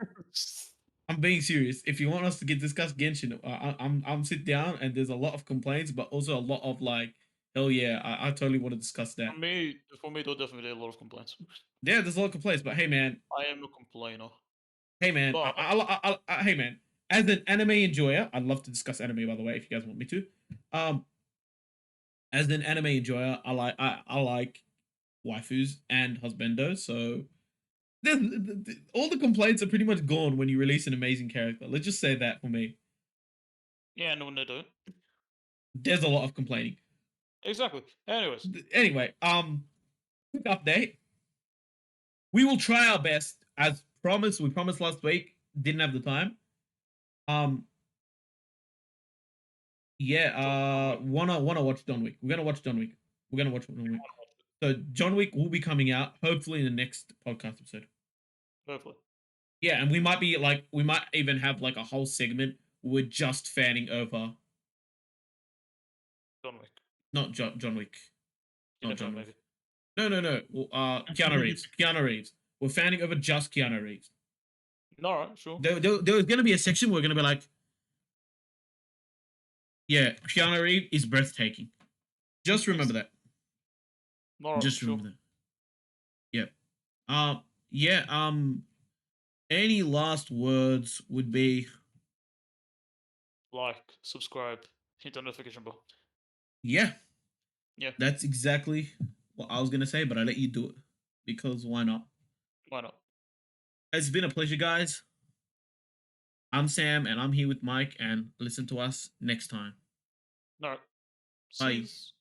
I'm being serious. If you want us to discuss Genshin, I'm sit down and there's a lot of complaints, but also a lot of like, hell yeah, I totally want to discuss that. For me, there'll definitely be a lot of complaints. Yeah, there's a lot of complaints, but I am a complainer, hey man, but hey man, as an anime enjoyer, I'd love to discuss anime by the way if you guys want me to. Um, as an anime enjoyer, I like waifus and husbandos, so all the complaints are pretty much gone when you release an amazing character. Let's just say that for me. yeah, no, they don't. There's a lot of complaining. Exactly. Anyways, Anyway, quick update. We will try our best as promised. We promised last week, didn't have the time. Um, yeah, wanna watch John Wick. We're gonna watch John Wick. We're gonna watch John Wick. So John Wick will be coming out hopefully in the next podcast episode. hopefully, Yeah, and we might even have like a whole segment where we're just fanning over John Wick. not John Wick, You not never know, John Wick. maybe. No. Keanu Reeves. Keanu Reeves. We're fanning over just Keanu Reeves. Alright, sure. There was gonna be a section where we're gonna be like, yeah, Keanu Reeves is breathtaking. Just remember that. Alright, Just sure. remember that. Yep. Yeah. Any last words would be Like, subscribe, hit the notification bell. yeah. Yeah, That's exactly what I was gonna say, but I let you do it because why not? why not? It's been a pleasure, guys. I'm Sam, and I'm here with Mike, and listen to us next time. Alright. Bye. Sees.